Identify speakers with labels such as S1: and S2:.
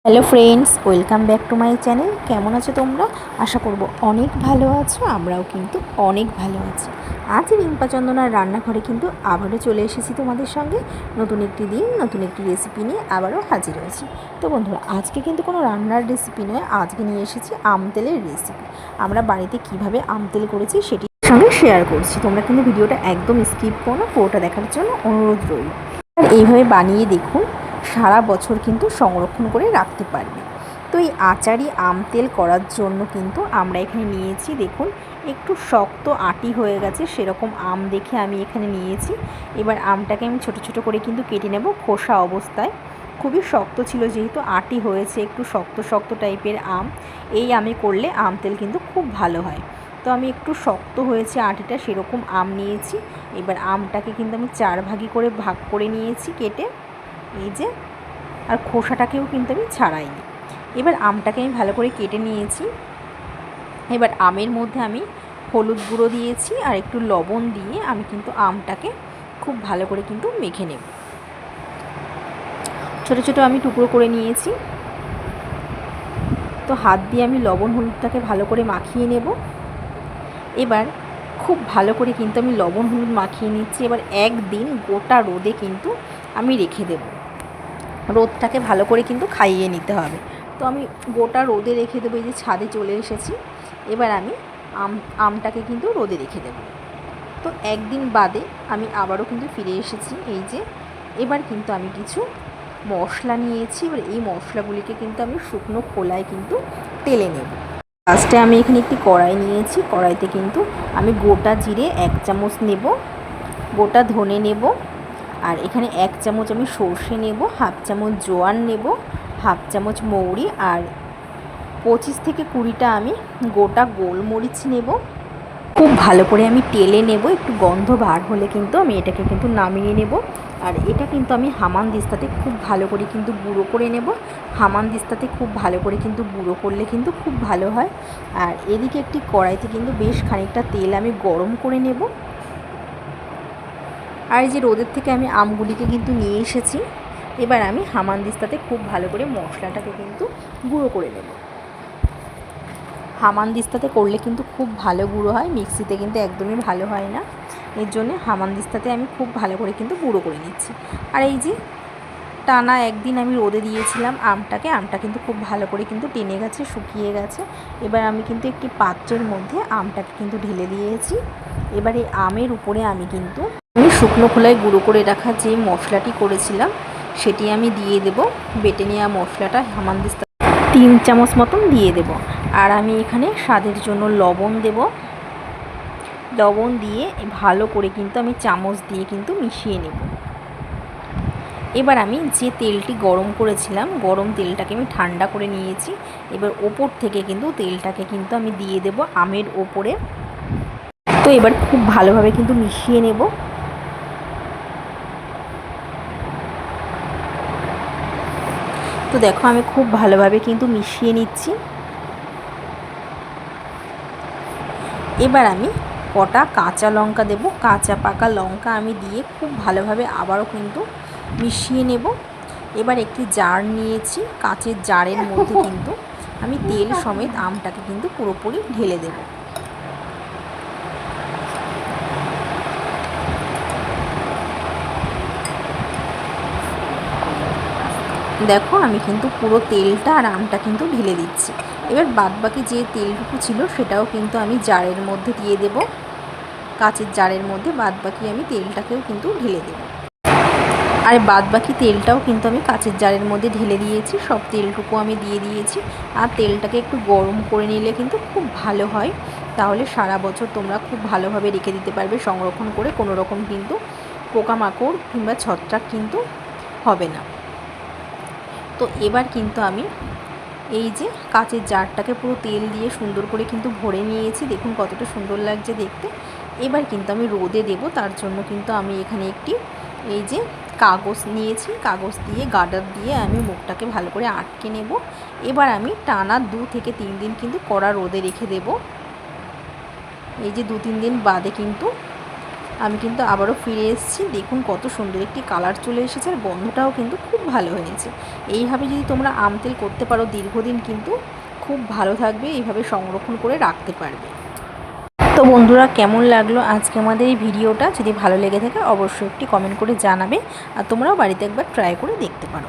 S1: Hello friends, welcome back to my channel. কেমন আছো তোমরা? আশা করব অনেক ভালো আছো। আমরাও কিন্তু অনেক ভালো আছি। আজ রিম্পা চন্দনার রান্নাঘরে কিন্তু আবারও চলে এসেছি তোমাদের সঙ্গে। নতুন একটি দিন, নতুন একটি রেসিপি নিয়ে আবারও হাজির হয়েছি। তো বন্ধুরা, আজকে কিন্তু কোনো রান্নার রেসিপি নয়, আজকে নিয়ে এসেছি আম তেলের রেসিপি। আমরা বাড়িতে কিভাবে আম তেল করেছি সেটি সঙ্গে শেয়ার করছি। তোমরা কিন্তু ভিডিওটা একদম স্কিপ করো না, পুরোটা দেখার জন্য অনুরোধ রইল। আর এইভাবে বানিয়ে দেখুন, সারা বছর কিন্তু সংরক্ষণ করে রাখতে পারবে। তো এই আচারি আম তেল করার জন্য কিন্তু আমরা এখানে নিয়েছি, দেখুন একটু শক্ত আটি হয়ে গেছে সেরকম আম দেখে আমি এখানে নিয়েছি। এবার আমটাকে আমি ছোট ছোট করে কিন্তু কেটে নেব খোসা অবস্থায়। খুবই শক্ত ছিল, যেহেতু আটি হয়েছে, একটু শক্ত শক্ত টাইপের আম। এই আমে করলে আম তেল কিন্তু খুব ভালো হয়। তো আমি একটু শক্ত হয়েছে আটিটা, সেরকম আম নিয়েছি। এবার আমটাকে কিন্তু আমি 4 ভাগে করে ভাগ করে নিয়েছি কেটে, এই যে। আর খোসাটাকেও কিন্তু আমি ছাড়াইনি। এবার আমটাকে আমি ভালো করে কেটে নিয়েছি। এবার আমের মধ্যে আমি হলুদ গুঁড়ো দিয়েছি আর একটু লবণ দিয়ে আমি কিন্তু আমটাকে খুব ভালো করে কিন্তু মেখে নেব। ছোটো ছোটো আমি টুকরো করে নিয়েছি। তো হাত দিয়ে আমি লবণ হলুদটাকে ভালো করে মাখিয়ে নেব। এবার খুব ভালো করে কিন্তু আমি লবণ হলুদ মাখিয়ে নিচ্ছি। এবার একদিন গোটা রোদে কিন্তু আমি রেখে দেব। রোদটাকে ভালো করে কিন্তু খাইয়ে নিতে হবে। তো আমি গোটা রোদে রেখে দেবো। এই যে ছাদে চলে এসেছি। এবার আমি আমটাকে কিন্তু রোদে রেখে দেবো। তো একদিন বাদে আমি আবারও কিন্তু ফিরে এসেছি। এই যে, এবার কিন্তু আমি কিছু মশলা নিয়েছি। এবার এই মশলাগুলিকে কিন্তু আমি শুকনো খোলায় কিন্তু তেলে নেব। ফার্স্টে আমি এখানে একটি কড়াই নিয়েছি। কড়াইতে কিন্তু আমি গোটা জিরে 1 চামচ নেব, গোটা ধনে নেব, আর এখানে 1 চামচ আমি সর্ষে নেব, 1/2 চামচ জোয়ান নেব, 1/2 চামচ মৌরি, আর 25 থেকে 20টা আমি গোটা গোলমরিচ নেব। খুব ভালো করে আমি তেলে নেব। একটু গন্ধ বার হলে কিন্তু আমি এটাকে কিন্তু নামিয়ে নেব। আর এটা কিন্তু আমি হামানদিস্তাতে খুব ভালো করে কিন্তু গুঁড়ো করে নেব। হামানদিস্তাতে খুব ভালো করে কিন্তু গুঁড়ো করলে কিন্তু খুব ভালো হয়। আর এদিকে একটি কড়াইতে কিন্তু বেশ খানিকটা তেল আমি গরম করে নেব। আর এই যে রোদের থেকে আমি আমগুলিকে কিন্তু নিয়ে এসেছি। এবার আমি হামানদিস্তাতে খুব ভালো করে মশলাটাকে কিন্তু গুঁড়ো করে নেব। হামানদিস্তাতে করলে কিন্তু খুব ভালো গুঁড়ো হয়, মিক্সিতে কিন্তু একদমই ভালো হয় না। এর জন্য হামানদিস্তাতে আমি খুব ভালো করে কিন্তু গুঁড়ো করে নিচ্ছি। আর এই যে টানা একদিন আমি রোদে দিয়েছিলাম আমটা কিন্তু খুব ভালো করে কিন্তু টেনে গেছে, শুকিয়ে গেছে। এবার আমি কিন্তু একটি পাত্রের মধ্যে আমটাকে কিন্তু ঢেলে দিয়েছি। এবার এই আমের উপরে আমি শুকনো খোলায় গুঁড়ো করে রাখা যে মশলাটি করেছিলাম সেটি আমি দিয়ে দেব। বেটে নেওয়া মশলাটা হামানদিস্তা 3 চামচ মতন দিয়ে দেব। আর আমি এখানে স্বাদের জন্য লবণ দেব। লবণ দিয়ে ভালো করে কিন্তু আমি চামচ দিয়ে কিন্তু মিশিয়ে নেব। এবার আমি যে তেলটি গরম করেছিলাম, গরম তেলটাকে আমি ঠান্ডা করে নিয়েছি। এবার ওপর থেকে কিন্তু তেলটাকে কিন্তু আমি দিয়ে দেব আমের ওপরে। তো এবার খুব ভালোভাবে কিন্তু মিশিয়ে নেব। তো দেখো, আমি খুব ভালোভাবে কিন্তু মিশিয়ে নিচ্ছি। এবার আমি কটা কাঁচা লঙ্কা দেব। কাঁচা পাকা লঙ্কা আমি দিয়ে খুব ভালোভাবে আবারও কিন্তু মিশিয়ে নেব। এবার একটি জার নিয়েছি, কাঁচের জারের মধ্যে কিন্তু আমি তেল সমেত আমটাকে কিন্তু পুরোপুরি ঢেলে দেব। দেখো, আমি কিন্তু পুরো তেলটা আর আমটা কিন্তু ঢেলে দিচ্ছি। এবার বাদবাকি যে তেলটুকু ছিল সেটাও কিন্তু আমি জারের মধ্যে দিয়ে দেব। কাঁচের জারের মধ্যে বাদবাকি আমি তেলটাকেও কিন্তু ঢেলে দেব। আর বাদবাকি তেলটাও কিন্তু আমি কাঁচের জারের মধ্যে ঢেলে দিয়েছি। সব তেলটুকু আমি দিয়ে দিয়েছি। আর তেলটাকে একটু গরম করে নিলে কিন্তু খুব ভালো হয়। তাহলে সারা বছর তোমরা খুব ভালোভাবে রেখে দিতে পারবে সংরক্ষণ করে। কোনো রকম কিন্তু পোকামাকড় কিংবা ছত্রাক কিন্তু হবে না। তো এবার কিন্তু আমি এই যে কাঁচের জারটাকে পুরো তেল দিয়ে সুন্দর করে কিন্তু ভরে নিয়েছি। দেখুন কতটা সুন্দর লাগছে দেখতে। এবার কিন্তু আমি রোদে দেব। তার জন্য কিন্তু আমি এখানে একটি এই যে কাগজ নিয়েছি, কাগজ দিয়ে গার্ডার দিয়ে আমি মুখটাকে ভালো করে আটকে নেব। এবার আমি টানা 2 থেকে 3 দিন কিন্তু কড়া রোদে রেখে দেব। এই যে 2-3 দিন বাদে কিন্তু আমি কিন্তু আবারও ফিরে এসেছি। দেখুন কত সুন্দর একটি কালার চলে এসেছে, আর গন্ধটাও কিন্তু খুব ভালো হয়েছে। এইভাবে যদি তোমরা আম তেল করতে পারো দীর্ঘদিন কিন্তু খুব ভালো থাকবে, এইভাবে সংরক্ষণ করে রাখতে পারবে। তো বন্ধুরা, কেমন লাগলো আজকে আমাদের এই ভিডিওটা? যদি ভালো লেগে থাকে অবশ্যই একটি কমেন্ট করে জানাবে, আর তোমরাও বাড়িতে একবার ট্রাই করে দেখতে পারো।